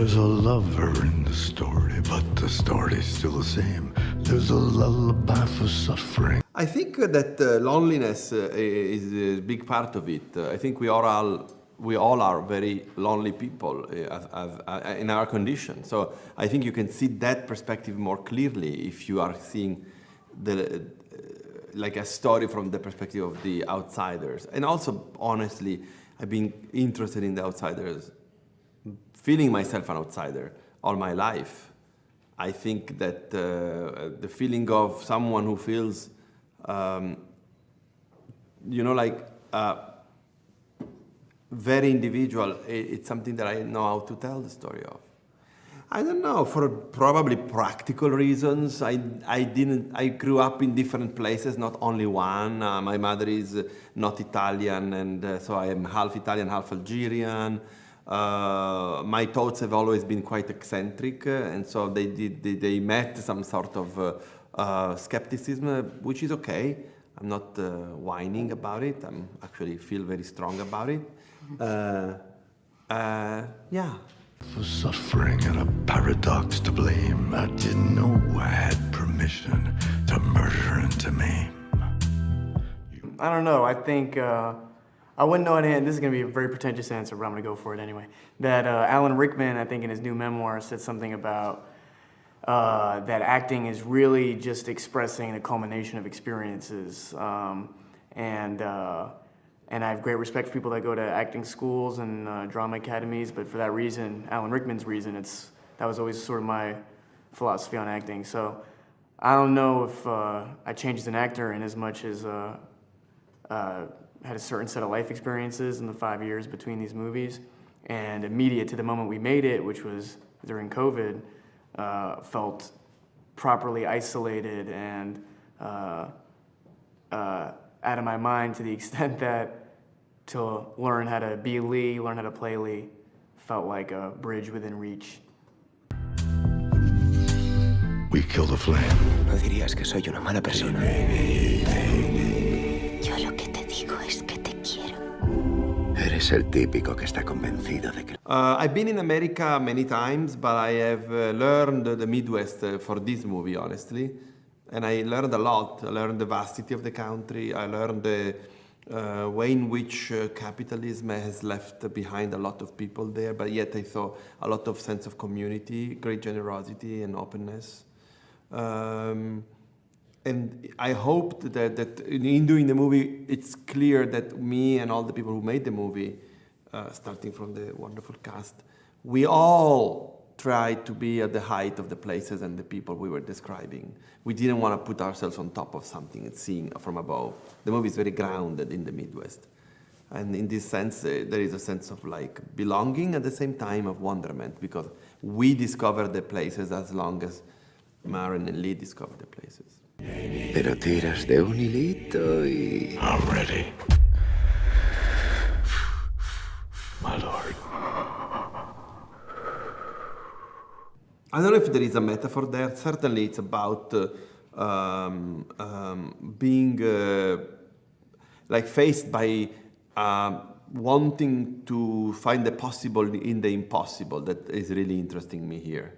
There's a lover in the story, but the story's still the same. There's a lullaby for suffering. I think that loneliness is a big part of it. I think we all are very lonely people in our condition. So I think you can see that perspective more clearly if you are seeing like a story from the perspective of the outsiders. And also, honestly, I've been interested in the outsiders, feeling myself an outsider all my life. I think that the feeling of someone who feels, very individual, it's something that I know how to tell the story of. I don't know, for probably practical reasons. I grew up in different places, not only one. My mother is not Italian, and so I am half Italian, half Algerian. My thoughts have always been quite eccentric, and so they met some sort of skepticism, which is okay. I'm not whining about it. I actually feel very strong about it. Yeah. For suffering and a paradox to blame. I didn't know I had permission to murder and to maim. I don't know. I think I wouldn't know at hand. This is going to be a very pretentious answer, but I'm going to go for it anyway. That Alan Rickman, I think in his new memoir, said something about that acting is really just expressing a culmination of experiences. And I have great respect for people that go to acting schools and drama academies, but for that reason, Alan Rickman's reason, that was always sort of my philosophy on acting. So I don't know if I changed as an actor in as much as had a certain set of life experiences in the 5 years between these movies, and immediate to the moment we made it, which was during COVID, felt properly isolated and out of my mind, to the extent that to learn how to be Lee, learn how to play Lee, felt like a bridge within reach. We kill the flame. No dirías que soy una mala persona. Yo lo que te digo es que te quiero. Eres el típico que está convencido de que... I've been in America many times, but I have learned the Midwest for this movie, honestly. And I learned a lot. I learned the vastity of the country. I learned the way in which capitalism has left behind a lot of people there, but yet I saw a lot of sense of community, great generosity and openness. And I hoped that in doing the movie, it's clear that me and all the people who made the movie, starting from the wonderful cast, we all tried to be at the height of the places and the people we were describing. We didn't want to put ourselves on top of something and seeing from above. The movie is very grounded in the Midwest. And in this sense, there is a sense of like belonging at the same time of wonderment, because we discover the places as long as Maren and Lee discover the places. Pero tiras de un hilito y... I'm ready. My lord. I don't know if there is a metaphor there. Certainly it's about being like faced by wanting to find the possible in the impossible. That is really interesting me here.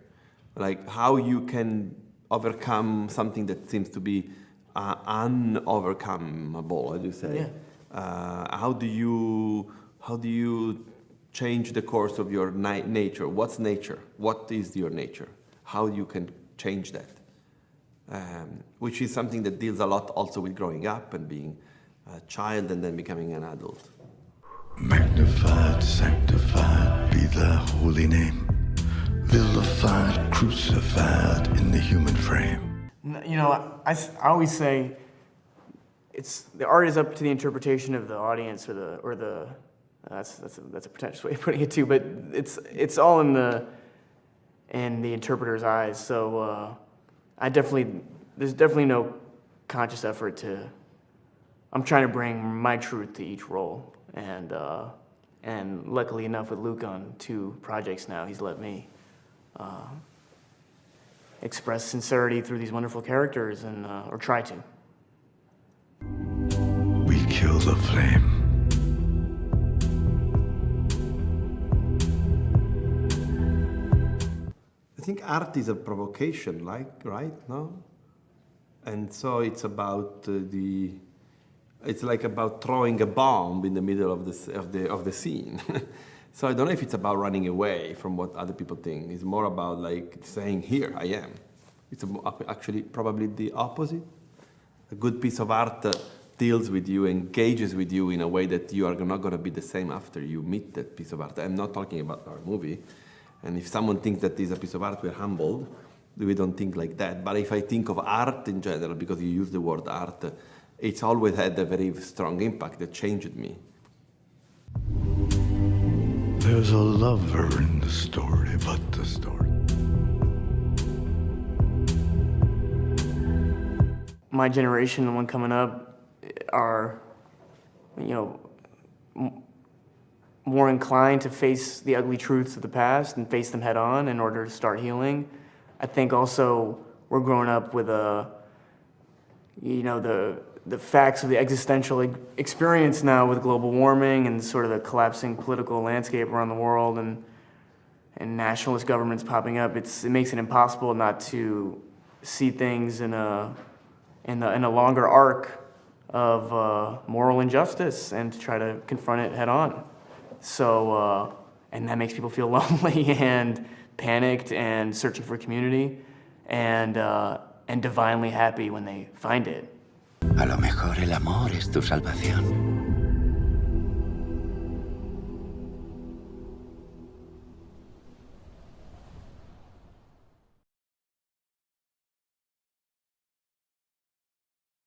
Like how you can overcome something that seems to be unovercomable, as you say. Yeah. How do you change the course of your nature? What's nature? What is your nature? How you can change that? Which is something that deals a lot also with growing up and being a child and then becoming an adult. Magnified, sanctified be thy holy name. Vilified, crucified in the human frame. You know, I always say the art is up to the interpretation of the audience or the that's a pretentious way of putting it too, but it's all in the interpreter's eyes. So there's definitely no conscious effort to. I'm trying to bring my truth to each role, and luckily enough with Luke on 2 projects now, he's let me express sincerity through these wonderful characters, and or try to. We kill the flame. art is a provocation, right? No? And so it's about it's like about throwing a bomb in the middle of the scene. So I don't know if it's about running away from what other people think. It's more about like saying, here I am. It's actually probably the opposite. A good piece of art deals with you, engages with you in a way that you are not going to be the same after you meet that piece of art. I'm not talking about our movie. And if someone thinks that this is a piece of art, we're humbled. We don't think like that. But if I think of art in general, because you use the word art, it's always had a very strong impact that changed me. There's a lover in the story, but the story. My generation, the one coming up, are, more inclined to face the ugly truths of the past and face them head on in order to start healing. I think also we're growing up with the facts of the existential experience now with global warming and sort of the collapsing political landscape around the world and nationalist governments popping up. It makes it impossible not to see things in a longer arc of moral injustice and to try to confront it head on. So, and that makes people feel lonely and panicked and searching for community and divinely happy when they find it. A lo mejor el amor es tu salvación.